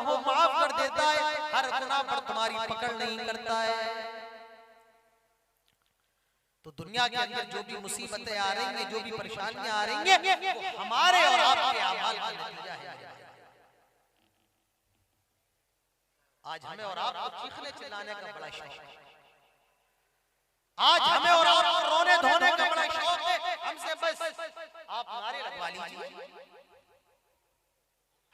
वो माफ कर देता है, हर गुनाह पर तुम्हारी पकड़ नहीं करता है। तो दुनिया के अंदर जो भी मुसीबतें आ रही हैं, जो भी परेशानियां आ रही हैं, वो हमारे और आपके अमाल का नतीजा है। आज हमें और आपको चीखने चिल्लाने का बड़ा शौक है, आज हमें और आपको रोने धोने का बड़ा शौक है। हमसे बस आप नारे लगवा लीजिए,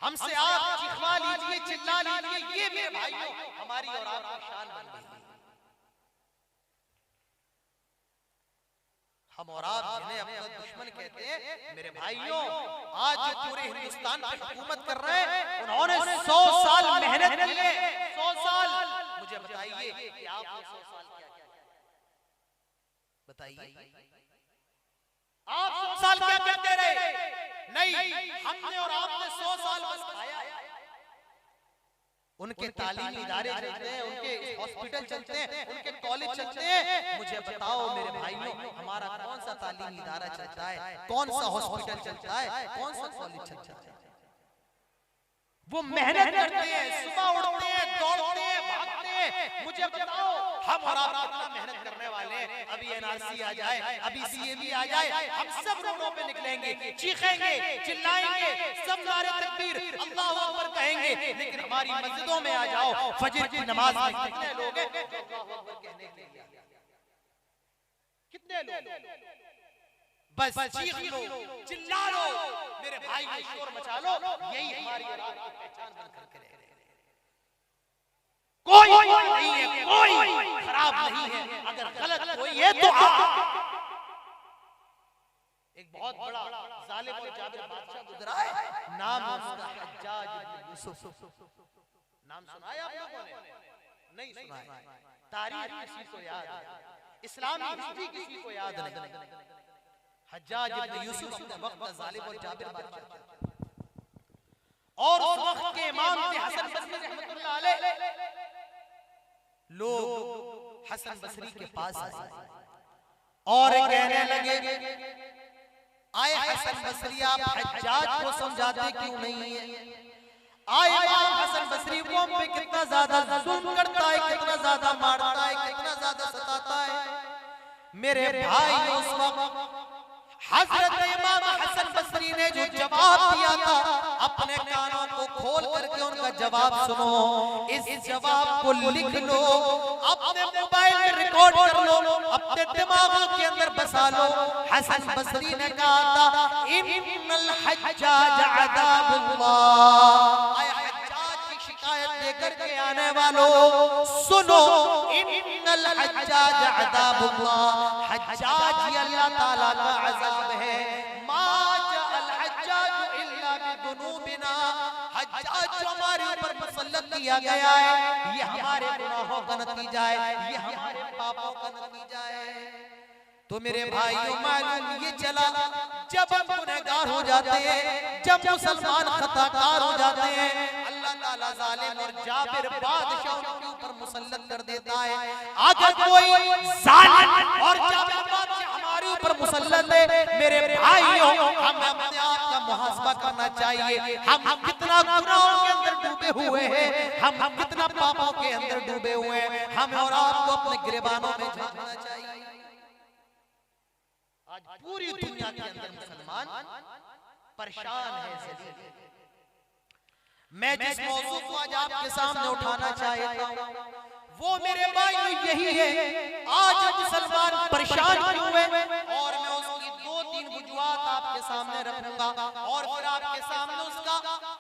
हमसे आप चिखवा लीजिए, चिल्ला लीजिए, ये मेरे भाइयों हमारी और आपकी शान बन गई। हम और आप जिन्हें अपना दुश्मन कहते हैं, मेरे भाइयों आज जो पूरे हिंदुस्तान पर हुकूमत कर रहे हैं, उन्होंने 100 साल मेहनत की है, 100 साल। मुझे बताइए कि आप 100 साल क्या बताइए, आप 100 साल क्या करते रहे? नहीं, हमने और आपने 100 साल बस खाया। उनके तालीमी इदारे चलते हैं, उनके हॉस्पिटल चलते हैं, उनके कॉलेज चलते हैं। मुझे बताओ मेरे भाइयों, हमारा कौन सा तालीमी इदारा चलता है, कौन सा हॉस्पिटल चलता है, कौन सा कॉलेज चलता है? वो मेहनत करते हैं, सुबह उठते हैं, दौड़ते हैं, भागते हैं। मुझे बताओ हम और आप कितना मेहनत करने वाले हैं। अभी एनआरसी आ जाए, अभी सीएबी आ जाए, हम सब रोडों पे निकलेंगे, चीखेंगे, चिल्लाएंगे, सब नारे तकबीर, अल्लाहू अकबर कहेंगे। लेकिन हमारी मस्जिदों में आ जाओ, फजर की नमाज में कितने लोग हैं अल्लाहू अकबर कहने के लिए? कितने लोग? बस चीख लो, चिल्ला लो, मेरे भाई में शोर मचा लो, यही हमारी और आपकी पहचान बनकर के रहे। कोई नहीं है, कोई खराब नहीं है, अगर गलत कोई है तो एक बहुत बड़ा जालिम और जाबिर बादशाह गुजरा है, नाम उसका हज्जाज इब्न यूसुफ। नाम सुना है आप लोगों ने? नहीं सुना है। तारीख किसी को याद है, इस्लामी हिस्ट्री किसी को याद नहीं। हज्जाज इब्न यूसुफ अपने वक्त का जालिम और जाबिर बादशाह, और उस वक्त के इमाम थे हसन बसरी रहमतुल्लाह अलैह। लोग हसन बसरी के पास आए और कहने लगे, आए हसन बसरी आप हज्जाज को समझाते क्यों नहीं है? आए इमाम हसन बसरी को हम पे कितना ज्यादा जुल्म करता है, कितना ज्यादा मारता है, कितना ज्यादा सताता है। मेरे भाई उस वक्त हजरत इमाम हसन बसरी ने जो जवाब दिया था, अपने कानों को खोल करके उनका जवाब सुनो, इस जवाब को लिख लो, अपने मोबाइल में रिकॉर्ड कर लो, अपने दिमागों के अंदर बसा लो। हसन बसरी ने कहा था, इन्नल हज्जाज अज़ाबुल्लाह, आए हज्जाज की शिकायत लेकर के आने वालों सुनो, इन्नल हज्जाज अज़ाबुल्लाह, हज्जाज ये अल्लाह ताला का अज़ाब है। मा जअल हज्जाज इल्ला बिदुनूबिना, हज्जाज जो हमारे ऊपर मुसल्लत किया गया है, ये हमारे गुनाहों का नतीजा है, ये हमारे पापों का नतीजा है। तो मेरे भाइयों मालूम ये चला, जब हम गुनहगार हो जाते हैं, जब मुसलमान खताकार हो जाते हैं, अल्लाह ताला जालिम और जाबिर बादशाह के ऊपर मुसल्लत कर देता है। अगर कोई जालिम और जाबिर बादशाह हमारे ऊपर मुसल्लत है, मेरे भाइयों हमें अपने आप का मुहासबा करना चाहिए। हम कितना गुनाहों के अंदर डूबे हुए हैं, हम कितना पापों के अंदर डूबे हुए हैं, हमें और आपको अपने गिरबानों में झांकना चाहिए। आज पूरी दुनिया के अंदर मुसलमान परेशान है। मैं जिस मौजू को आज आपके सामने उठाना चाहता हूं, वो मेरे भाइयों यही है, आज मुसलमान परेशान क्यों है, और मैं उसकी 2-3 वजूहात आपके सामने रखूंगा, और फिर आपके सामने उसका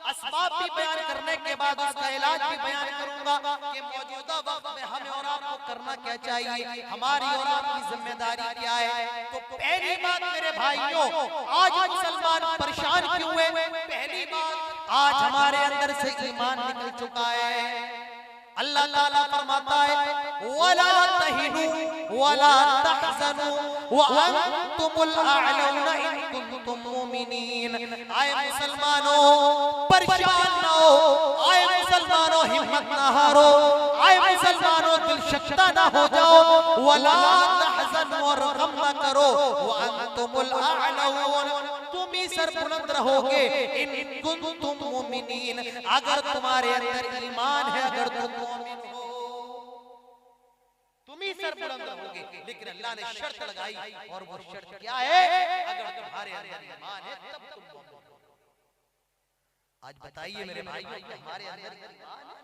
असबाब भी बयान करने के बाद उसका इलाज भी बयान करूंगा कि मौजूदा वक्त में हमें और आपको करना क्या चाहिए, हमारी और आपकी जिम्मेदारी क्या है। तो पहली बात मेरे भाइयों, आज मुसलमान परेशान क्यों है? पहली बात, आज हमारे अंदर से ईमान निकल चुका है। अल्लाह ताला फरमाता है, वला तहिनु वला तहज़नु व अंतुमुल अअलौना इन कुंतुम मुमिनीन। आए मुसलमानों परेशान ना हो, आए मुसलमानों हिम्मत ना हारो, आए मुसलमानों दिल शक्ता ना हो जाओ, वला तहज़नु और गम ना करो, व अंतुमुल अअलौन, तुम ही सर बुलंद रहोगे इन कुंतुम मुमिनीन, अगर तुम्हारे अंदर ईमान है, अगर तुम मोमिन हो तुम ही सर बुलंद रहोगे। लेकिन अल्लाह ने शर्त लगाई, और वो शर्त क्या है? अगर तुम्हारे अंदर ईमान है तब तुम मोमिन हो। आज बताइए मेरे भाई, हमारे अंदर ईमान है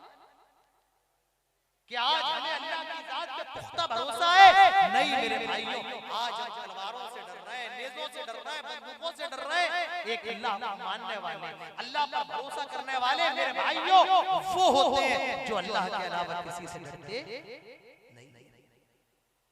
क्या? आज हमें अल्लाह की जात पे पुख्ता भरोसा है? नहीं मेरे भाइयों, आज हम तलवारों से डर रहे हैं, नेज़ों से डर रहे हैं, बंदूकों से डर रहे हैं। एक अल्लाह को मानने वाले, अल्लाह पर भरोसा करने वाले मेरे भाइयों वो होते हैं जो अल्लाह के अलावा किसी से डरते नहीं।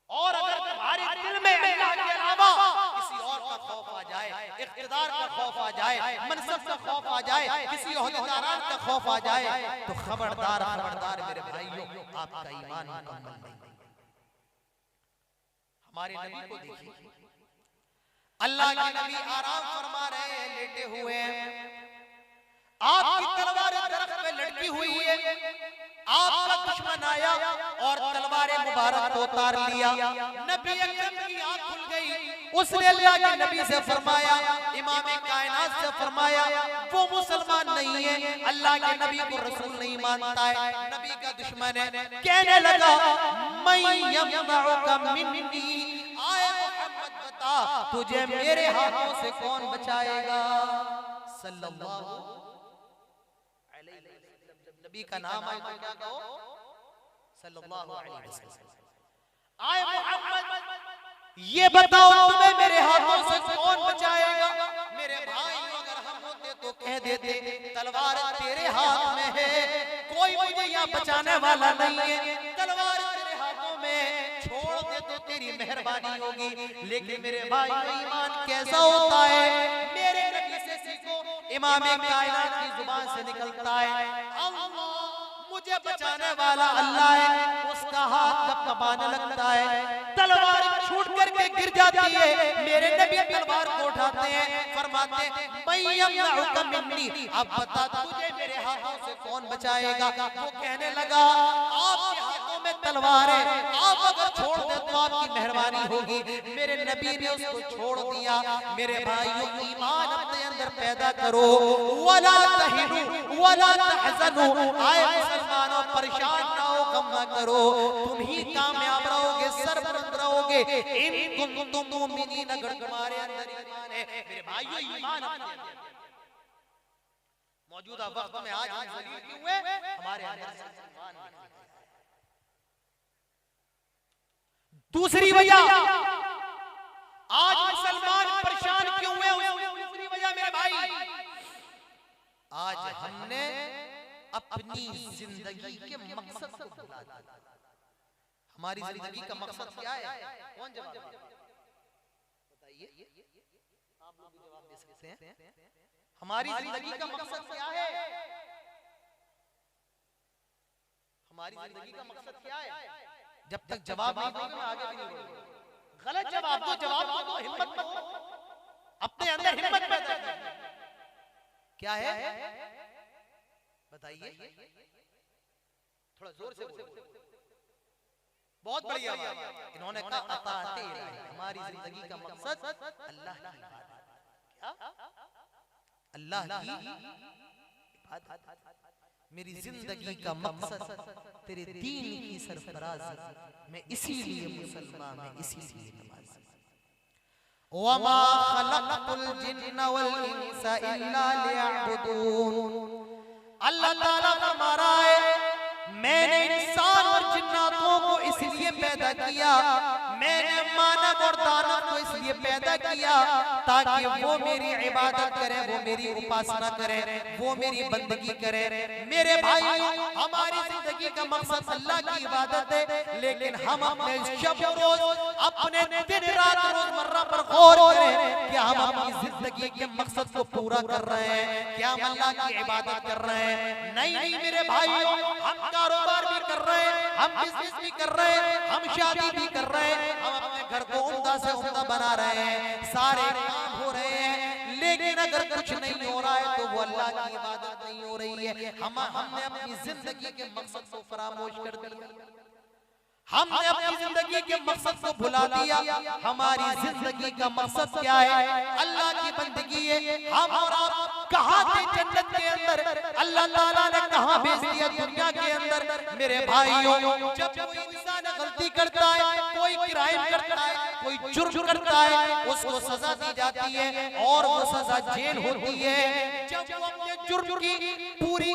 और अगर तुम्हारे दिल में अल्लाह के अलावा किसी और का खौफ आ जाए, इख्तिदार का खौफ आ जाए, मनसब का खौफ आ जाए, किसी ओहदेदारान का खौफ आ जाए, तो खबरदार खबरदार मेरे भाइयों, आपका ईमान मुकम्मल नहीं। हमारे नबी को देखिए, अल्लाह के नबी आराम फरमा रहे हैं, लेटे हुए हैं, आपकी तलवार दरख्त पे लटकी हुई है, आपका दुश्मन आया और तलवार मुबारक को उतार लिया। नबी अकरम की आंख खुल गई, उसने अल्लाह के नबी से फरमाया, इमाम कायनात से फरमाया, वो मुसलमान नहीं है, अल्लाह के नबी को रसूल नहीं मानता है, नबी का दुश्मन है। कहने लगा, मैं यमनउका मिन्नी, आए मोहम्मद बता तुझे मेरे हाथों से कौन बचाएगा? सल्लल्लाहु अलैहि वसल्लम। जब नबी का नाम आए तो क्या कहो? सल्लल्लाहु अलैहि वसल्लम। आए मोहम्मद ये बताओ तुम्हें मेरे हाथों से कौन बचाएगा? मेरे भाई अगर हम होते तो कह देते तलवार तेरे हाथ में है, कोई मुझे यहाँ बचाने वाला नहीं है, तलवार तेरे हाथों में, छोड़ दे तो तेरी मेहरबानी होगी। लेकिन मेरे भाई ईमान कैसा होता है? मेरे नबी से सीखो, इमाम कायनात की जुबान से निकलता है, अल्लाह मुझे बचाने वाला अल्लाह है, उसका हाथ जब कपाने लगता है तलवार छूट करके गिर जाती है, मेरे नबी तलवार को उठाते हैं, फरमाते मैं यमनउका मिन्नी, अब बता तुझे मेरे हाथों से कौन बचाएगा? वो कहने लगा, आपके हाथों में तलवार है, आप अगर छोड़ दे तो आपकी मेहरबानी होगी। मेरे नबी ने उसको छोड़ दिया। मेरे भाइयों, ईमान अपने अंदर पैदा करो, वला तहिनु वला तहज़नु, आए मुसलमानों परेशान ना हो, गम ना करो, तुम ही कामयाब रहोगे, सरबलंद रहोगे इन कुंतुम मुमिनीन, अगर तुम्हारे अंदर ईमान है। मेरे भाइयों, ईमान अपने अंदर। मौजूदा वक्त में आज हम जलील क्यों हुए? हमारे अंदर ईमान नहीं। दूसरी वजह आज मुसलमान परेशान क्यों हुए? दूसरी वजह मेरे भाई, आज हमने अपनी जिंदगी के मकसद को भुला दिया। हमारी जिंदगी का मकसद क्या है? कौन जवाब बताइए? आप लोग भी जवाब दे सकते हैं। हमारी जिंदगी का मकसद क्या है? हमारी जिंदगी का मकसद क्या है? जब तक जवाब नहीं दोगे मैं आगे भी नहीं बढ़ूंगा। गलत जवाब दो, जवाब दो, हिम्मत दो, अपने अंदर हिम्मत पैदा करो। क्या है बताइए, थोड़ा जोर से बोलो। बहुत बढ़िया बात इन्होंने कहा, अताअते इलाही, हमारी जिंदगी का मकसद अल्लाह की इबादत। क्या? अल्लाह की इबादत। मेरी जिंदगी का मकसद तेरे दीन की सरफराजी, मैं इसीलिए मुसलमान, मैं इसीलिए नमाज़ी। वमा खलक़तुल जिन्ना वल इंसा इल्ला लियअबुदून। अल्लाह ताला फरमा रहा है, मैंने इंसान और जिन्नातों को इसलिए पैदा किया, मैंने मानव और दानव को इसलिए पैदा किया ताकि वो मेरी इबादत करें, वो मेरी उपासना करें, वो मेरी बंदगी करें। मेरे भाइयों, हमारी जिंदगी का मकसद अल्लाह की इबादत है, लेकिन हम अपने शब रोज, अपने दिन रात रोजमर्रा पर गौर करें, क्या हम अपनी जिंदगी के मकसद को पूरा कर रहे हैं? क्या हम अल्लाह की इबादत कर रहे हैं? नहीं मेरे भाइयों, हम कारोबार भी कर रहे हैं, हम बिजनेस भी कर रहे हैं, हम शादी भी कर रहे हैं, हम अपने घर को उम्दा से उम्दा बना रहे हैं, सारे काम हो रहे हैं, लेकिन अगर कुछ नहीं हो रहा है तो वो अल्लाह की इबादत नहीं हो रही है। हमने अपनी जिंदगी के मकसद को फरामोश कर दिया। हमने अपनी जिंदगी के मकसद को भुला दिया। हमारी जिंदगी का मकसद क्या है? अल्लाह की बंदगी है। हम और आप कहाँ थे जन्नत के अंदर? अल्लाह ताला ने कहाँ भेज दिया दुनिया के अंदर? मेरे भाइयों, जब कोई इंसान गलती करता है, कोई क्राइम करता है, कोई जुर्म करता है, उसको सजा दी जाती है और वो सजा जेल होती है। जब वो अपने जुर्म की पूरी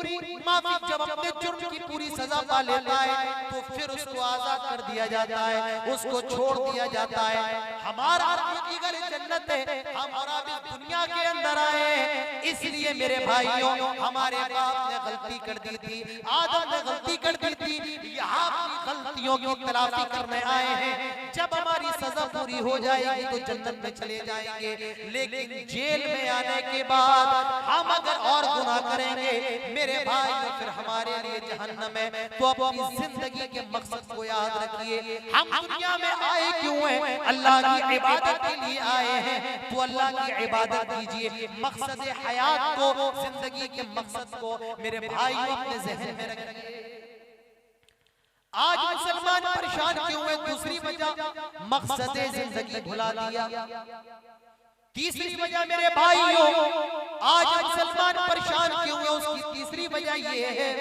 माफी, जब अपने जुर्म की पूरी सजा पा लेता है, तो फिर उसको आजाद कर दिया जाता है, उसको छोड़ दिया जाता है। हमारा घर जन्नत है, हम और आप इस दुनिया के अंदर आए हैं। इसलिए मेरे भाइयों, हमारे बाप ने गलती कर दी थी, आदम ने गलती कर दी थी, यहाँ अपनी गलतियों की तलाफी करने आए हैं। जब हमारी सजा पूरी हो जाएगी तो जन्नत में चले जाएंगे, लेकिन जेल में आने के बाद हम अगर और गुनाह करेंगे मेरे भाई, फिर हमारे लिए जहन्नम है। तो अपनी जिंदगी के मकसद को याद रखिए। हम दुनिया में आए क्यों हैं? अल्लाह की इबादत के लिए आए हैं, तो अल्लाह की इबादत कीजिए। मकसद हयात को, जिंदगी के मकसद को मेरे भाई अपने ज़हन में रखिए। आज मुसलमान परेशान क्यों है? दूसरी वजह मकसद जिंदगी भुला दिया। तीसरी वजह मेरे भाइयों, आज मुसलमान परेशान क्यों है? उसकी तीसरी वजह ये है,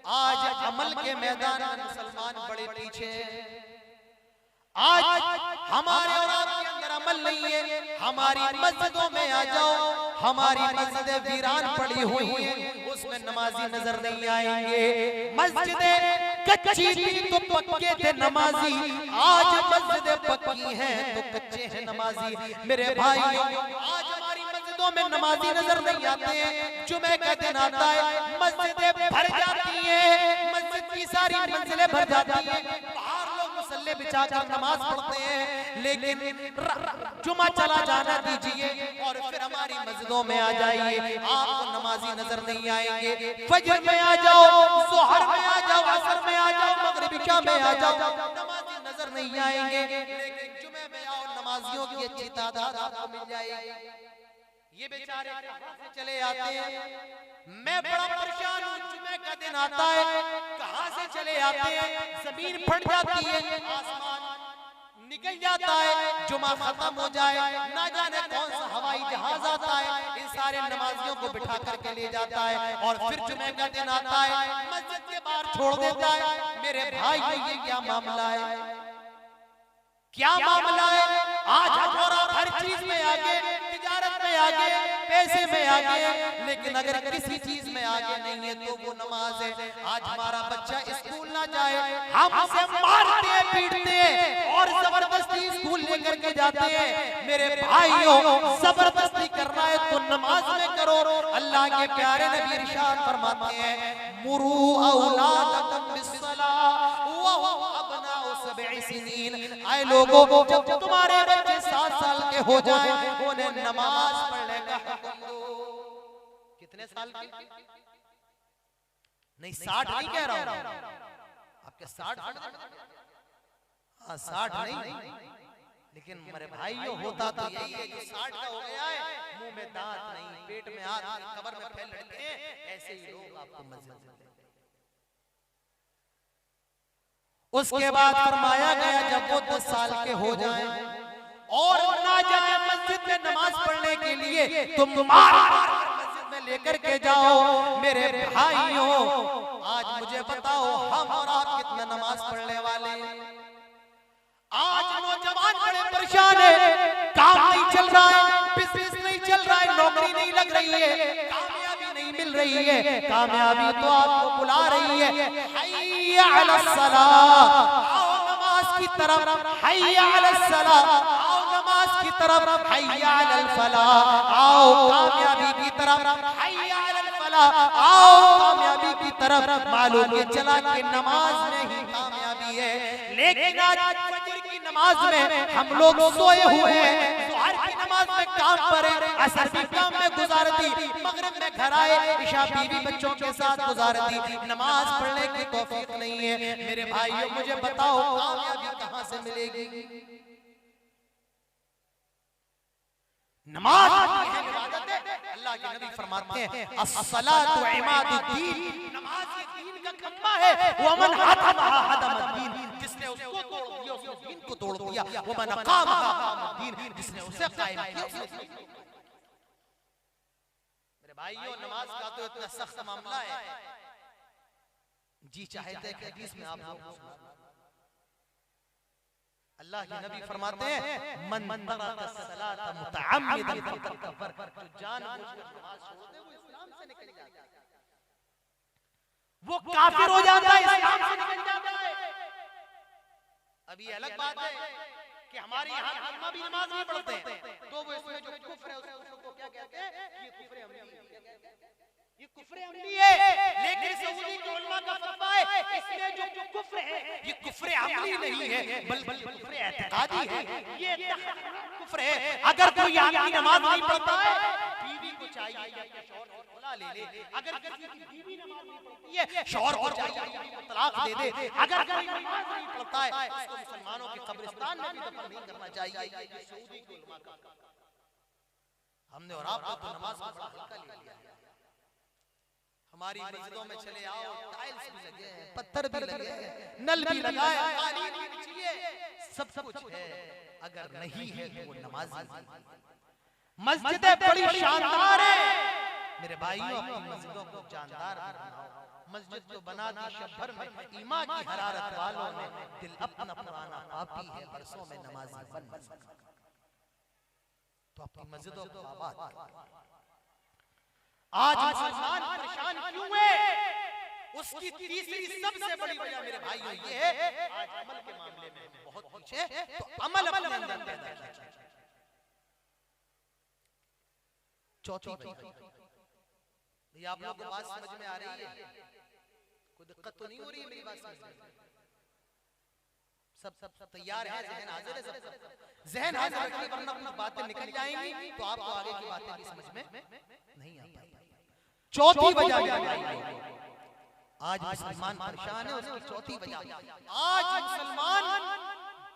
आज अमल के मैदान में मुसलमान बड़े पीछे हैं। आज हमारे और आपके अंदर अमल नहीं है। हमारी मस्जिदों में आ जाओ, हमारी मस्जिदें वीरान पड़ी हुई हैं, उसमें नमाजी नजर नहीं आएंगे। मस्जिदें कच्ची थी तो पक्के थे नमाजी, आज मस्जिदें पक्की हैं तो कच्चे हैं नमाजी। मेरे भाइयों, आज हमारी मस्जिदों में नमाजी नजर नहीं आते हैं। जुमे का दिन आता है, मस्जिदें भर जाती हैं, मस्जिद की सारी मंजिलें भर जाती हैं, बाहर लोग मुसल्ले बिछाकर नमाज पढ़ते हैं, लेकिन जुमा चला जाना दीजिए और फिर हमारी मस्जिदों में आ जाइए, आपको नमाजी नजर नहीं आएंगे। फजर में आ जाओ, ज़ोहर में आ जाओ, असर में आ जाओ, मगरिब इशा में आ जाओ, नमाजी नजर नहीं आएंगे। लेकिन जुमे में आओ, नमाजियों की अच्छी तादाद आपको मिल जाएगी। ये बेचारे चले आते हैं, मैं बड़ा परेशान हूँ। जुमे का दिन आता है, कहाँ से चले आते हैं? जमीन फट जाती है, आसमान निकल जाता है, जुमा खत्म हो जाए, ना जाने कौन सा हवाई जहाज आता है, इन सारे नमाजियों को बिठा करके ले जाता है और फिर जुमे का दिन आता है, मस्जिद के बाहर छोड़ देता है। मेरे भाई, ये क्या मामला है? क्या मामला है? आज हम और आप हर चीज में आगे, तिजारत में आगे, पैसे में आगे, लेकिन अगर किसी चीज में आगे नहीं है तो वो नमाज है। आज हमारा बच्चा स्कूल ना जाए, हम उसे मारते हैं, पीटते हैं और जबरदस्ती स्कूल लेकर के जाते हैं। मेरे भाइयों, जबरदस्ती करना है तो नमाज में करो। अल्लाह के प्यारे नबी इरशाद फरमाते हैं, मुरू औलादकुम बिस्सलाह व अबनाउ सब'i सिनीन। आए लोगों, जब तुम्हारे बच्चे 7 साल के हो जाए, उन्हें नमाज पढ़ने का हुक्म दो। कितने साल के? नहीं, 60 नहीं कह रहा हूं, आपके 60 60 नहीं, लेकिन मेरे भाइयों होता तो यही है, जो 60 का हो गया है, मुंह में दांत नहीं, पेट में हाथ, कब्र में फैल लड़के हैं, ऐसे ही लोग आपको मस्जिद में। उसके बाद फरमाया गया, जब वो 10 साल के हो जाएं और ना जाए मस्जिद में नमाज पढ़ने के लिए, तुम मस्जिद में लेकर के जाओ। मेरे भाइयों, आज मुझे बताओ, हम और आप कितना नमाज पढ़ने वाले हैं? आज नौजवान बड़े परेशान है, काम नहीं चल रहा है, बिजनेस नहीं चल रहा है, नौकरी नहीं लग रही है, कामयाबी नहीं मिल रही है। कामयाबी तो आपको बुला रही है, हय्या अलस सलाह, आओ नमाज की तरफ, हय्या अलस सलाह, आओ नमाज की तरफ, हय्या अलल फलाह, आओ कामयाबी की तरफ, हय्या अलल फलाह, आओ कामयाबी की तरफ। मालूम है चला कि नमाज में ही कामयाबी है, लेकिन आज फजर की नमाज में हम लोग सोए हुए हैं, ज़ोहर की नमाज में काम पर है, असर भी काम में गुजार दी, मगरिब में घर आए, इशा बीवी बच्चों के साथ गुजार दी, नमाज पढ़ने की तौफीक नहीं है। मेरे भाइयों, मुझे बताओ, कामयाबी कहां से मिलेगी? नमाज इबादत है। अल्लाह के नबी फरमाते हैं, अस्सलातु इमादुद्दीन, नमाज ये दीन का खम्मा है, वमन हदमहा हदमद्दीन, जिसने किया, वो मन अक़ामहा क़ामद्दीन, जिसने उसे कायम किया। मेरे भाइयों, नमाज का तो इतना सख्त मामला है, जी चाहते कि हदीस में आप लोग अल्लाह के नबी फरमाते हैं, मन तरका सलात मुतअम्मिदन फक़द कफ़र, जो जानबूझकर नमाज छोड़ दे वो इस्लाम से निकल जाता है, वो काफिर हो जाता है, इस्लाम से निकल जाता है। अब ये अलग बात है कि हमारे यहाँ अम्मा भी नमाज नहीं पढ़ते हैं, तो वो इसमें जो कुफ्र है उसको क्या कहते हैं, ये कुफ्र अमली है, ये कुफ्र अमली है। लेकिन सऊदी के उलमा का फतवा है, इसमें जो कुफ्र है ये कुफ्र अमली नहीं है, बल्कि कुफ्र एतकादी है, ये कुफ्र है। अगर कोई आदमी नमाज नहीं पढ़ता है, बीवी को चाहिए कि अपने शौहर को खुला ले ले, अगर किसी की बीवी नमाज नहीं पढ़ती है, शौहर को चाहिए कि तलाक दे दे, अगर कोई नमाज नहीं पढ़ता है उसको मुसलमानों के कब्रिस्तान में भी दफन नहीं करना चाहिए। ये सऊदी के उलमा का हमने और आप तो नमाज को बड़ा हल्का ले लिया है। हमारी मस्जिदों में चले आओ, टाइल्स भी लगे हैं, पत्थर भी लगे हैं, नल भी लगाए, कालीन भी बिछी है, सब कुछ है, अगर नहीं है तो वो नमाजी। मस्जिदें बड़ी शानदार है मेरे भाइयों, अपनी मस्जिदों को शानदार बनाओ। मस्जिद तो बना दी शहर में, ईमान की हरारत वालों ने दिल अपना पुराना पापी है, बरसों में नमाजी बन न सका, तो अपनी मस्जिदों को आबाद करो। आज मुसलमान परेशान क्यों है? उसकी तीसरी सबसे बड़ी वजह मेरे भाइयों ये है, आज अमल के मामले में बहुत पीछे, तो अमल अपने अंदर पैदा कीजिए। चौथी वजह, आप लोगों को बात समझ में आ रही है? कोई दिक्कत तो नहीं हो रही है मेरी बात समझ में? सब तैयार है, जहन हाजिर है, सब जहन हाजिर रखिए, वरना अपनी बातें निकल जाएंगी तो आपको आगे की बातें भी समझ में नहीं आ पाएगी। चौथी वजह, आज मुसलमान परेशान है, उसकी चौथी वजह, आज मुसलमान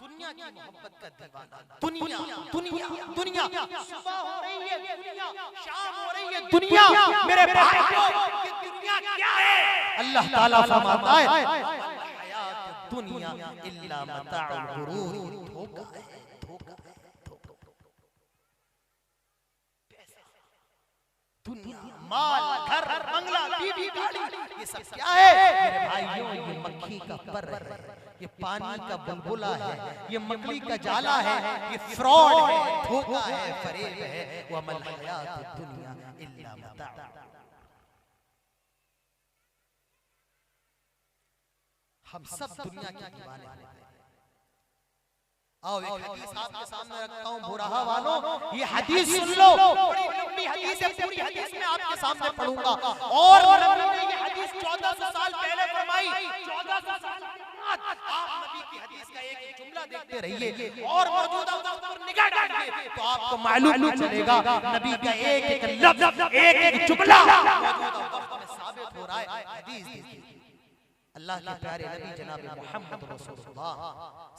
दुनिया की मोहब्बत का दीवाना, दुनिया दुनिया दुनिया, सुबह हो रही है दुनिया, शाम हो रही है दुनिया। मेरे भाइयों, ये दुनिया क्या है? अल्लाह ताला फरमाता है, हयात दुनिया इल्ला मताउल गुरूर, धोखा है, धोखा है, धोखा। दुनिया, माल, घर, बंगला, बीवी, गाड़ी, ये सब क्या है मेरे भाइयों? ये मक्खी का पर है, ये पानी का बुलबुला है, ये मकड़ी का जाला है, ये फ्रॉड है, धोखा है, फरेब है। वमल हयात दुनिया इल्ला मता। हम सब दुनिया के दीवाने हैं। आओ एक हदीस आपके सामने रखता हूँ, बुराहा वालों, ये हदीस सुन लो, बड़ी लंबी हदीस है, पूरी हदीस में आपके सामने पढ़ूंगा। और नबी ने ये हदीस 1400 साल पहले फरमाई, 1400 साल बाद आप नबी की हदीस का एक जुमला देखते रहिए और मौजूदा वक्त पर निगाह डालिए तो आपको मालूम चलेगा नबी का एक एक लफ्ज, एक एक जुमला मौजूदा वक्त में साबित हो रहा है। हदीस देखिए, अल्लाह के प्यारे नबी जनाब मुहम्मद रसूलुल्लाह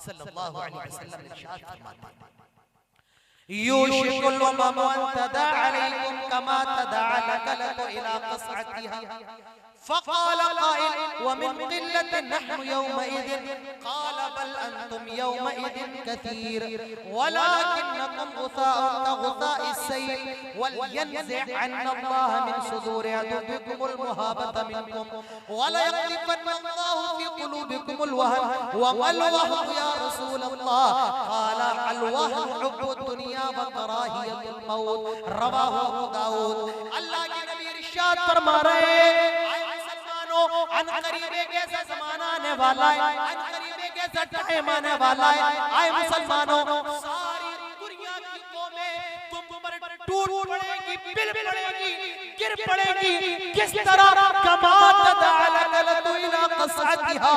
सल्लल्लाहु अलैहि वसल्लम ने इरशाद फरमाया, युशिकुल उममु अन तदा अलैकुम कमा तदा लकलतु इला क़सअतिहा फ़क़ाल क़ाइल व मिन क़िल्लतिन नहनु यौमइज़िन क़ाल बल अंतुम यौमइज़िन कसीर वलाकिन्नकुम गुसाअन कग़ुसाइस सैल वलयनज़िअ अन्नल्लाह मिन सुदूरि अदुव्विकुमुल मुहाबता मिनकुम वलयक़्लिबन्नल्लाहु फ़ी क़ुलूबिकुमुल वहन वमल वहन या रसूलल्लाह क़ाल अल वहन हुब्बुद दुनिया व कराहियतुल मौत रवाहु अबू दाऊद। अल्लाह के नबी इरशाद फरमा रहे हैं, अनकरीब एक ऐसा ज़माना आने वाला है, अनकरीब एक ऐसा टाइम आने वाला है, आए मुसलमानों, सारी दुनिया की कौमें तुम पर टूट पड़ेगी, बिल पड़ेगी, गिर पड़ेगी। किस तरह कमा तदअलकलतु इला क़सअतिहा,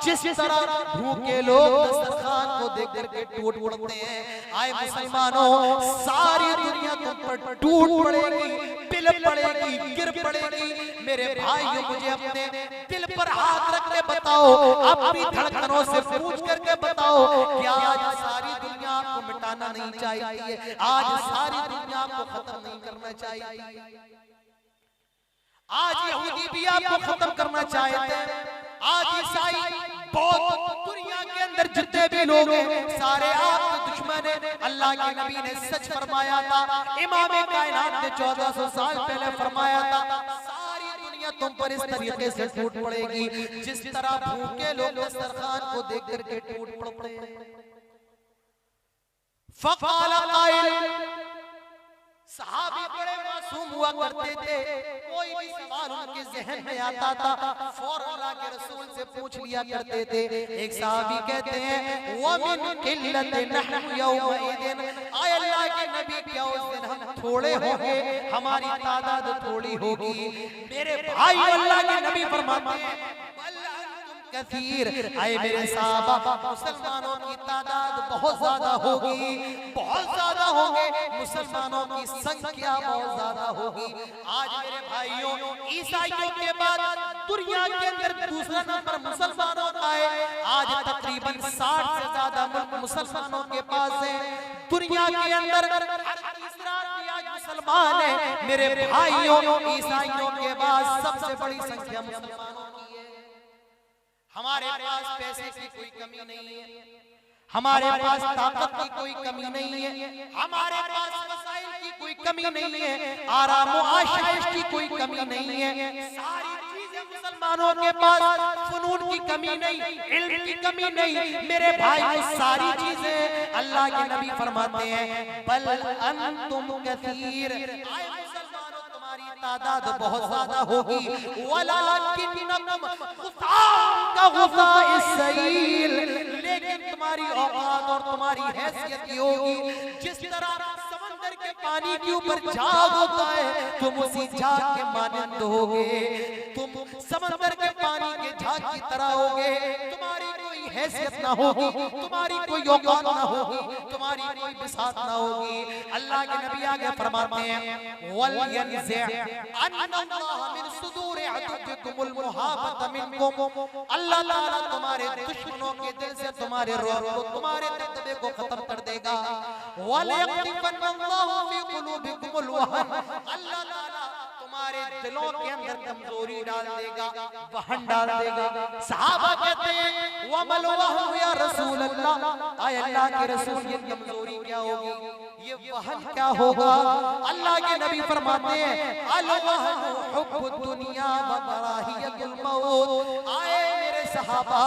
जिस तरह भूखे लोग दस्तरखान को देख करके टूट पड़ते हैं, आए मुसलमानों, सारी दुनिया तुम पर टूट पड़ेगी, बिल पड़ेगी, गिर पड़ेगी। मेरे भाइयों, मुझे अपने दिल पर हाथ रख के बताओ, अपनी धड़कनों से पूछ करके बताओ, क्या आज सारी दुनिया आपको मिटाना नहीं चाहिए? आज सारी दुनिया आपको खत्म नहीं करना चाहिए? आज यहूदी भी आपको खत्म करना चाहते हैं, आज ईसाई बहुत दुनिया के अंदर जितने भी लोग हैं सारे आपके दुश्मन हैं। अल्लाह के नबी ने सच फरमाया था, इमाम कायनात ने 1400 साल पहले फरमाया था, सारी दुनिया तुम पर इस तरीके से टूट पड़ेगी जिस तरह भूखे लोग दस्तरखान को देख करके टूट पड़ते हैं। फ़क़ाल क़ाइल, सहाबी बड़े मासूम हुआ करते थे, कोई भी सवाल उनके ज़हन में आता था फौरन अल्लाह के रसूल से पूछ लिया करते थे। एक सहाबी कहते हैं वमिन किल्लतिन नहनु यौमइदिन, आय अल्लाह के नबी क्या उस दिन हम थोड़े होंगे, हमारी तादाद थोड़ी होगी। मेरे भाई अल्लाह के नबी फरमाते हैं कसीर, आए मेरे साहबा मुसलमानों की तादाद बहुत ज्यादा होगी, बहुत ज्यादा होंगे, मुसलमानों की संख्या बहुत ज्यादा होगी। आज मेरे भाइयों ईसाइयों के बाद दुनिया के अंदर दूसरा नंबर मुसलमानों का है। आज तकरीबन 60 से ज्यादा मुल्क मुसलमानों के पास है। दुनिया के अंदर तीसरा आज मुसलमान है। मेरे भाइयों ईसाइयों के बाद सबसे बड़ी संख्या मुसलमानों की है। हमारे पास पैसे की कोई कमी नहीं है, हमारे पास ताकत की कोई कमी नहीं है, हमारे पास वसाइल की कोई कमी नहीं है, आराम व आशाइश की कोई कमी नहीं है। सारी चीजें मुसलमानों के पास, फुनून की कमी नहीं, इल्म की कमी नहीं। मेरे भाई सारी चीजें अल्लाह के नबी फरमाते हैं बल अंतुम कसीर, तादाद बहुत ज्यादा होगी, वलाकिन्नकुम गुसाअन का गुसाइस सैल, लेकिन तुम्हारी औकात और तुम्हारी हैसियत ये होगी जिस तरह समंदर के पानी के ऊपर झाग होता है तुम उसी झाग के मानंद होगे, तुम समंदर के पानी के झाग की तरह होगे। तुम्हारी कोई हैसियत ना होगी, तुम्हारी कोई औकात ना होगी, तुम्हारी कोई बिसात ना होगी। अल्लाह के नबी आगे फरमाते हैं वल यनज़िअ अन्नल्लाह मिन सुदूरि अदुव्विकुमुल मुहाबत मिनकुम, अल्लाह ताला तुम्हारे दुश्मनों के दिल से तुम्हारे रौब को, तुम्हारे दबदबे को खत्म कर देगा। वल यक़्तिफन्नल्लाहु फी क़ुलूबिकुमुल वहन, अल्लाह ताला तुम्हारे दिलों के अंदर कमजोरी डाल देगा, वहन डाल देगा। सहाबा कहते हैं वमल वहन या रसूल अल्लाह, आय अल्लाह के रसूल ये कमजोरी क्या होगी, ये वहन क्या होगा? अल्लाह के नबी फरमाते हैं अल वहन हुब्बुद दुनिया व कराहियतुल मौत, आए मेरे सहाबा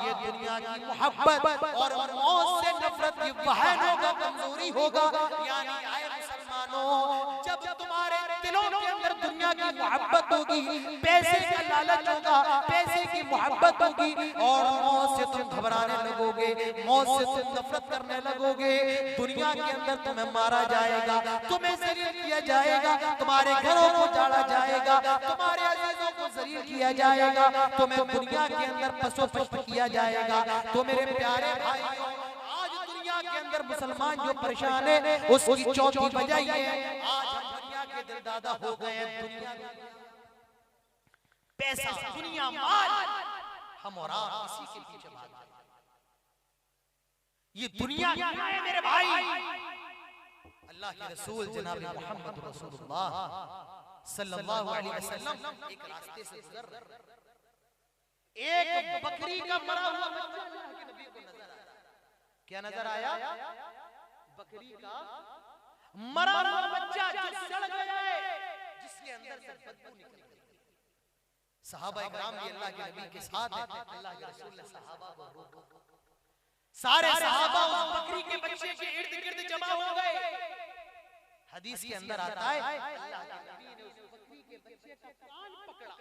ये दुनिया की मोहब्बत और मौत से नफरत की वहन होगा, कमजोरी होगा। यानी आए मुसलमानों, जब तुम्हारे दिलों के अंदर दुनिया की मोहब्बत होगी, पैसे का लालच होगा, पैसे की मोहब्बत होगी और मौत से तुम घबराने लगोगे, मौत से तुम नफरत करने लगोगे। दुनिया के अंदर तुम्हें मारा जाएगा, तुम्हें जलील किया जाएगा, तुम्हारे घरों को जाड़ा जाएगा, तुम्हारे अजीजों को जलील किया जाएगा, तुम्हें दुनिया के अंदर पशु किया जाएगा। तो मेरे प्यारे भाइयों, आज दुनिया के अंदर मुसलमान जो परेशान है उसकी चौथी वजह ये है आज हम दुनिया के दिलदादा हो गए हैं। दुनिया पैसा, दुनिया, माल, हम और आप इसी के पीछे भाग रहे हैं। ये दुनिया क्या है मेरे भाई? अल्लाह के रसूल जनाब मोहम्मद रसूलुल्लाह सल्लल्लाहु अलैहि वसल्लम एक रास्ते से गुजर रहे, एक बकरी का मरा हुआ बच्चा अल्लाह के नबी को नजर आया। क्या नजर आया? बकरी का मरा हुआ बच्चा जो सड़ गया है, जिसके अंदर से बदबू निकल रही है। सहाबा इकराम भी अल्लाह के नबी के साथ है। अल्लाह के रसूल ने सहाबा को रोका, सारे सहाबा उस बकरी के बच्चे के इर्द गिर्द जमा हो गए। हदीस के अंदर आता है अल्लाह के नबी ने उस बकरी के बच्चे का कान पकड़ा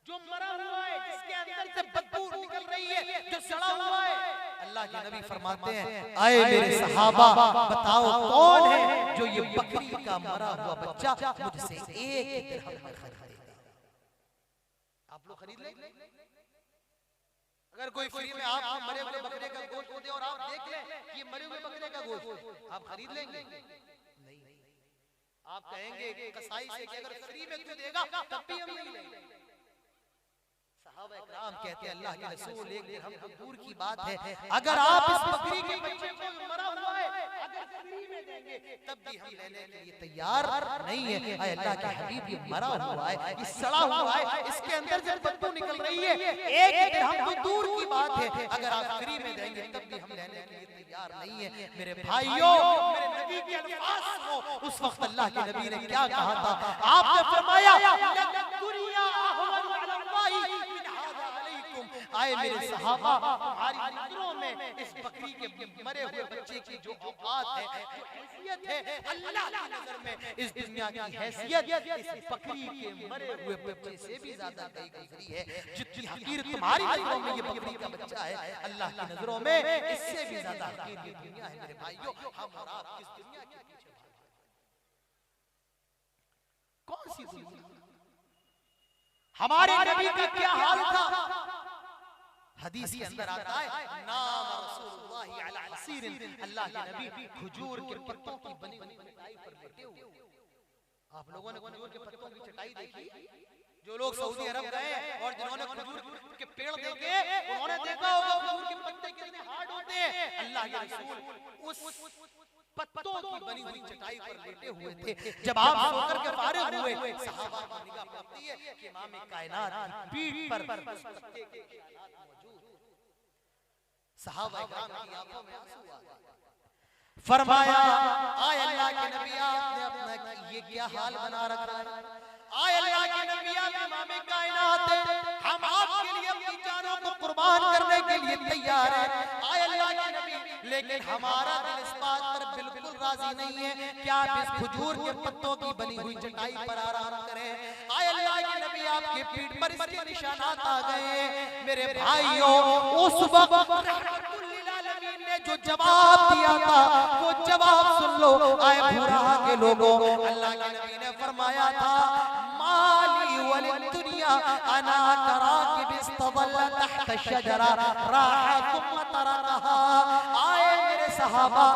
जो मरा हुआ है, जिसके अंदर से बदबू निकल रही है, जो सड़ा हुआ है। अल्लाह के नबी फरमाते हैं आए मेरे सहाबा, बताओ कौन है जो ये बकरी का मरा हुआ बच्चा मुझसे 1 दिरहम में खरीदेगा? आप लोग खरीद लेंगे? अगर कोई फ्री में आप मरे हुए बकरे का गोश्त दे और आप देख लें ये मरे हुए बकरे का गोश्त, आप खरीद लेंगे? नहीं, आप कहेंगे कसाई से कि अगर फ्री में तू देगा तब भी हम नहीं लेंगे। सहाबा इकराम कहते हैं अल्लाह के रसूल 1 दिरहम तो दूर की बात है, अगर आप इस बकरी के बच्चे को मरा हुआ है अगर फ्री में देंगे तब भी हम लेने के लिए तैयार नहीं है। ऐ अल्लाह के हबीब, ये मरा हुआ है, ये सड़ा हुआ है, इसके अंदर से बदबू निकल रही है, एक दिरहम तो दूर की बात है, अगर आप फ्री में देंगे तब भी हम लेने के लिए तैयार नहीं है। मेरे भाइयों, मेरे नबी के अल्फाज सुनो, उस वक्त अल्लाह के नबी ने क्या कहा था? आपने फरमाया आए मेरे सहाबा, तुम्हारी नजरों में इस बकरी के मरे हुए बच्चे की जो औकात है, जो हैसियत है, अल्लाह की नजर में इस दुनिया की हैसियत इस बकरी के मरे हुए बच्चे से भी ज्यादा कहीं गुजरी है। जितनी हकीर तुम्हारी नजरों में ये बकरी का बच्चा है, अल्लाह की नजरों में इससे भी ज्यादा हकीर ये दुनिया है। मेरे भाइयों, हम और आप किस दुनिया के पीछे भाग, कौन सी दुनिया? हमारे नबी का क्या हाल था? हदीस के अंदर आता है, नाम रसूलुल्लाह अला हसीरिन, अल्लाह के नबी खजूर के पत्तों की बनी हुई चटाई पर लेटे हुए। आप लोगों ने खजूर के पत्तों की चटाई देखी? जो लोग सऊदी अरब गए और जिन्होंने खजूर के पेड़ देखे, उन्होंने देखा होगा खजूर के पत्ते कितने हार्ड होते हैं। अल्लाह के रसूल उस पत्तों की बनी हुई चटाई पर लेटे हुए थे। जब आप सोकर के फारिग हुए, सहाबा की निगाह पड़ती है कि इमाम कायनात की पीठ पर उस पत्ते के सहाबा किराम की आंखों में आंसू आ गए। फरमाया, आय अल्लाह के नबी, आपने अपना ये क्या हाल बना रखा है? आय अल्लाह के नबी, आप इमाम कायनात हैं, हम आपके लिए अपनी जानों को कुर्बान करने के लिए तैयार हैं। आय अल्लाह के नबी, लेकिन हमारा दिल इस बात पर बिल्कुल राजी नहीं है कि आप इस खजूर के पत्तों की बनी हुई चटाई पर आराम करें। आय अल्लाह के नबी, आपके पीठ पर इसके निशानात आ गए। मेरे भाइयों, उस वक्त ने जो जवाब दिया था वो जवाब सुन लो। आए भूरा के लोगों, अल्लाह के नबी ने फरमाया था, माली वलिद दुनिया अना तराकिब इस्तदल तहत शजरा राहा तुम तरकहा। आए मेरे सहाबा,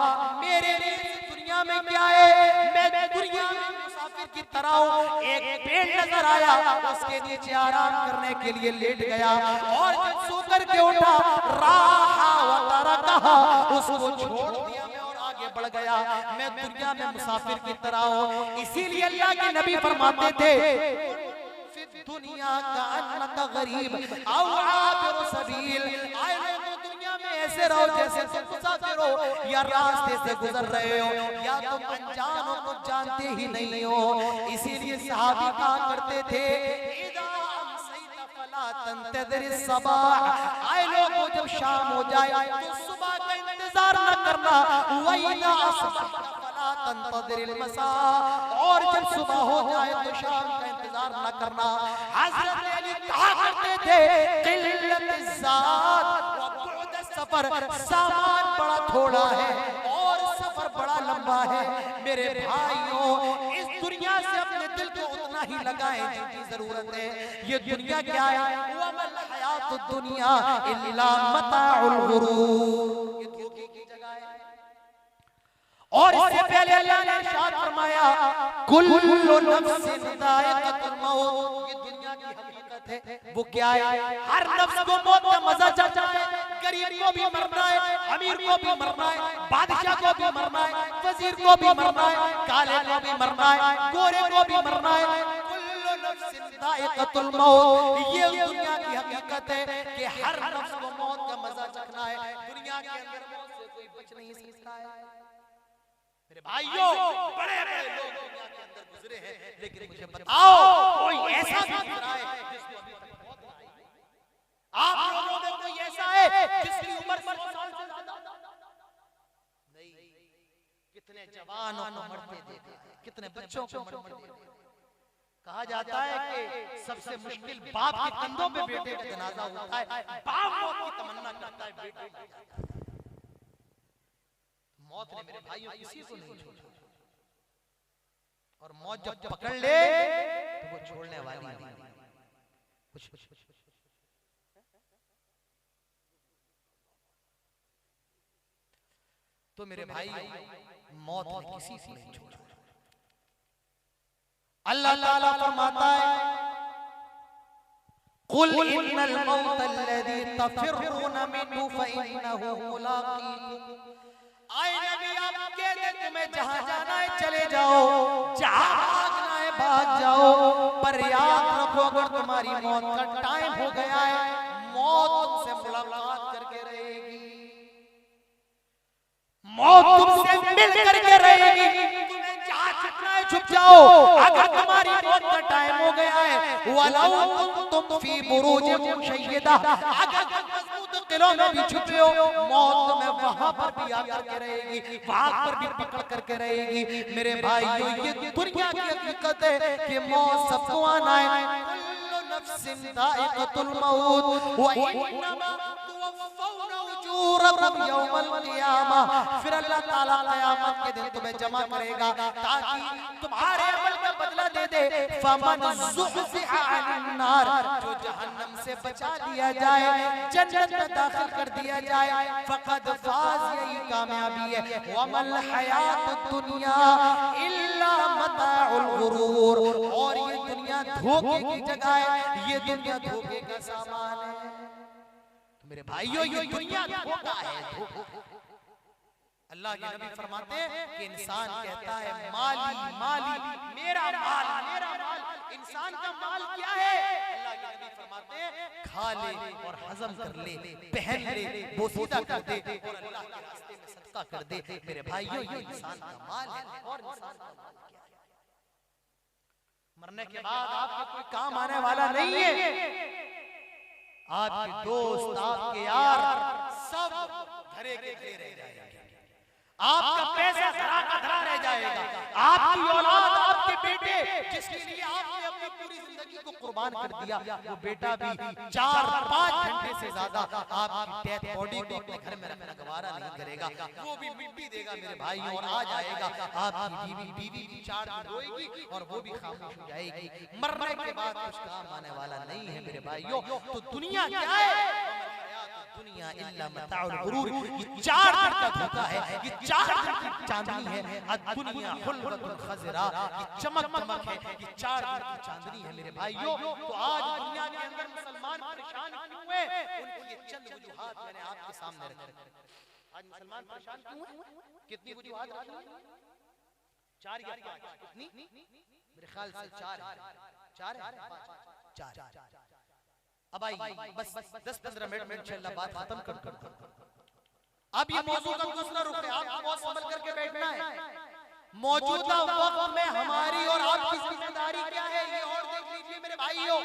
मेरे लिए दुनिया में क्या है? मैं दुनिया में मुसाफिर की तरह हूं। एक पेड़ नजर आया, उसके नीचे आराम करने के लिए लेट गया और जब सो करके उठा, राहा व तरकहा, उसको छोड़ दिया मैं और आगे बढ़ गया। मैं दुनिया में मुसाफिर की तरह हूं। इसीलिए अल्लाह के नबी फरमाते थे, दुनिया का अन्नका गरीब औ आबिर सबील। आए लोगों, दुनिया में ऐसे रहो जैसे तुम मुसाफिर हो या रास्ते से गुजर रहे हो, या तुम अनजान हो, तुम जानते ही नहीं हो। इसीलिए सहाबी कहा करते थे, इदा अमसैता फला तंतज़िर सबह। आए लोगों, जब शाम हो जाए तो सुबह का इंतजार न करना, वइदा असबहता फला तंतज़िर मसा। और जब सुबह हो जाए तो शाम का इंतजार न करना। हज़रत अली कहा करते थे, क़िल्लत ज़ात व बुअद सफ़र, सामान बड़ा थोड़ा है और सफर बड़ा लंबा है। मेरे भाइयों, इस दुनिया से अपने दिल को उतना ही लगाएं जितनी जरूरत है। ये दुनिया क्या है? वमल हयातुद दुनिया इल्ला मताउल गुरूर, ये धोखे की जगह है। और इससे पहले अल्लाह ने इरशाद फरमाया, कुल्लु नफ्सिन दायक़तुल मौत। ये दुनिया की हकीकत है। वो क्या है? हर नफ्स को मौत का मजा चखना है। गरीब को भी मरना है, अमीर को भी मरना है, बादशाह को भी मरना है, वजीर को भी मरना है, काले को भी मरना है, गोरे को भी मरना है। कुल्लु नफ्सिन दायक़तुल मौत, ये दुनिया की हकीकत है कि हर नफ्स को मौत का मजा चखना है। दुनिया के अंदर मौत से कोई बच नहीं सकता है। मेरे भाइयों, बड़े बड़े लोग दुनिया के अंदर गुजरे हैं, लेकिन मुझे बताओ, कोई ऐसा भी गुजरा है जिसको अभी तक मौत ना आई? आप लोगों में कोई ऐसा है जिसकी उम्र 100 साल से ज्यादा नहीं? कितने जवानों को मरते देखा है, कितने बच्चों को मरते देखा है। कहा जाता है कि सबसे मुश्किल बाप के कंधों पे बेटे का जनाजा होता है। बाप मौत की तमन्ना करता है, बेटा मौत ने मेरे भाइयों किसी को नहीं छोड़ा। और मौत जब पकड़ ले तो वो छोड़ने वाली नहीं। तो मेरे भाई, मौत ने किसी को नहीं छोड़ा। अल्लाह ताला फरमाता है, कुल इन्नल मौत अल्लज़ी तफिर्रून मिन्हु फइन्नहु मुलाक़ीकुम। आए नबी आप कह दे तुम्हें जहां जाना है चले जाओ, जहां भागना है भाग जाओ, पर याद रखो अगर तुम्हारी मौत का टाइम हो गया है, मौत तुमसे मुलाकात करके रहेगी, मौत तुमसे मिल करके रहेगी। तुम्हें जहां छुपना है छुप जाओ, अगर तुम्हारी मौत का टाइम हो गया है, वलौ तुम फी बुरूज मुशय्यदा, अगर तुम मजबूत किलों में भी छुपे हो, मौत तुम्हें वहां पर भी आकर के रहेगी, वहां पर भी पकड़ करके रहेगी। मेरे भाइयों, ये दुनिया की हकीकत है कि मौत सबको आना है। कुल्लु नफ्सिन दाइक़तुल मौत व इन्नमा तुवफ़्फ़ौना उजूरकुम यौमल क़ियामा। फिर अल्लाह ताला क़यामत के दिन तुम्हें जमा करेगा ताकि तुम्हारे अमल का बदला दे दे। फमन ज़ुहज़िहा अनिन नार, जो जहन्नम से बचा दिया जाए, जन्नत में दाखिल कर दिया जाए, फ़क़द फ़ाज़, यही कामयाबी है। वमल हयातुद दुनिया इल्ला मताउल गुरूर, और ये दुनिया धोखे की जगह है, ये दुनिया धोखे का सामान है। मेरे भाइयों, ये दुनिया धोखा है। अल्लाह के नबी फरमाते हैं कि इंसान कहता है माली माली, मेरा माल मेरा माल। इंसान का माल क्या है? अल्लाह के नबी फरमाते हैं खा ले और हजम कर ले, पहन ले, बोसीदा कर दे और अल्लाह के रास्ते में सदका कर दे। मेरे भाइयों, ये इंसान का माल है। और इंसान का माल क्या है? मरने के बाद आपके कोई काम आने वाला नहीं है। आपके दोस्त, आपके यार सब धरे के धरे रह जाएंगे, आपका पैसा धरा का धरा रह जाएगा, आपकी औलाद, आपके बेटे जिसके लिए आपने अपनी पूरी जिंदगी को कुर्बान कर दिया, वो बेटा भी 4-5 घंटे से ज्यादा आपकी डेड बॉडी को अपने घर में रखना गवारा नहीं करेगा, वो भी मिट्टी देगा मेरे भाई, और आ जाएगा आपकी बीवी भी 4 दिन रोएगी और वो भी खामोश हो जाएगी। मरने के बाद कुछ काम आने वाला नहीं है मेरे भाइयों। तो दुनिया क्या है? दुनिया इल्ला मताउल गुरूर, ये 4 दिन का धोखा है, ये 4 दिन की चांदनी है। दुनिया हुल्वतुल खज़रा, ये चमक दमक है, ये 4 दिन की चांदनी है मेरे भाइयों। तो आज दुनिया के अंदर मुसलमान परेशान क्यों हुए? उनकी ये चंद वजूहात मैंने आपके सामने रखी। आज मुसलमान परेशान क्यों हुए? कितनी वजूहात रखी? 4 या 5? कितनी? मेरे ख्याल से 4 है। 4। अब आई बस 10-15 मिनट में इंशाअल्लाह बात खत्म कर। अब ये मौजूद का दूसरा रुख है, आपको बहुत समझ करके बैठना है। मौजूदा वक्त में हमारी और आपकी जिम्मेदारी क्या है, ये और देख लीजिए मेरे भाइयों।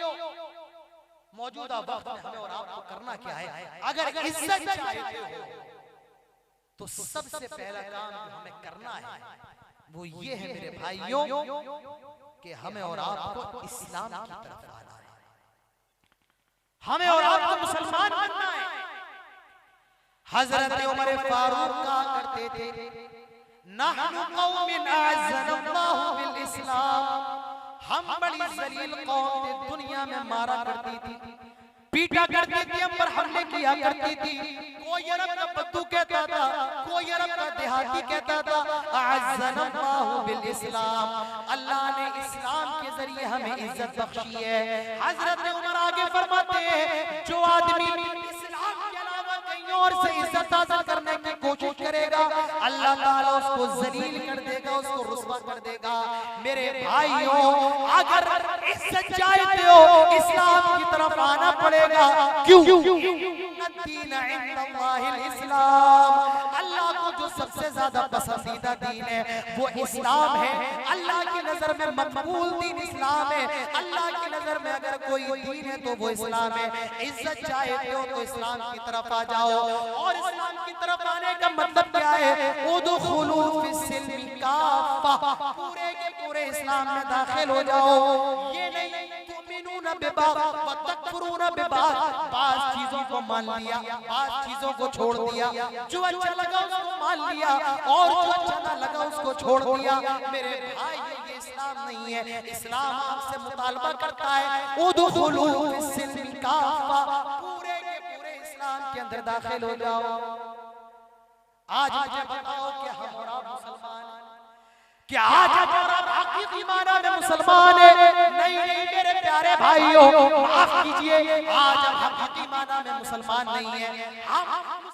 मौजूदा वक्त में हमें और आपको करना क्या है? अगर इज्जत चाहते हो तो सबसे पहला काम जो हमें करना है वो ये है मेरे भाइयों कि हमें और आपको इस्लाम की तरफ आना है, हमें और आपको मुसलमान बनना है। हजरत उमर फारूक कहा करते थे, नहनु कौमिन अअज़्ज़नल्लाहु बिल इस्लाम, हम बड़ी जलील कौम थे, दुनिया में मारा करती थी, पीटा करती थी, हम पर हमले किया करती थी। कोई अरब का बद्दू कहता था, कोई अरब का देहाती कहता था, अअज़्ज़नल्लाहु बिल इस्लाम, अल्लाह ने इस्लाम के जरिए हमें इज्जत बख्शी है। हजरत उमर आगे फरमाते हैं, जो आदमी इस्लाम के अलावा कहीं और से इज्जत हासिल करने की कोशिश करेगा, अल्लाह ताला उसको जलील कर देगा, उसको रुस्वा कर देगा। मेरे भाइयों, अगर इज्जत चाहते हो इस्लाम की तरफ आना पड़ेगा। क्यों? दीन इंदल्लाहिल इस्लाम, अल्लाह को जो सबसे ज्यादा पसंदीदा दीन है वो इस्लाम है। अल्लाह की नजर में मकबूल दीन इस्लाम है। अल्लाह की नजर में अगर कोई दीन है तो वो इस्लाम है। इज्जत चाहते हो तो इस्लाम की तरफ आ जाओ। और इस्लाम की तरफ आने का मतलब क्या है? उदखुलू फिस्सिल्मी काफ़ा, पूरे के पूरे इस्लाम में दाखिल हो जाओ। ये नहीं तुमिनूना बिबाद व तकफुरूना बिबाद, बाज़ चीजों को मान लिया, बाज़ चीजों को छोड़ दिया, जो अच्छा लगा उसको मान लिया और जो अच्छा ना लगा उसको छोड़ दिया। मेरे भाई, ये इस्लाम नहीं है। इस्लाम आपसे मुतालबा करता है उदखुलू फिस्सिल्मी काफ़ा, पूरे के पूरे इस्लाम के अंदर दाखिल हो जाओ। आज मुझे बताओ कि हम और आप मुसलमान हैं क्या? आज हम और आप हकीकी माना में मुसलमान हैं? नहीं मेरे प्यारे भाइयों, माफ कीजिए, आज हम हकीकी माना में मुसलमान नहीं है। हम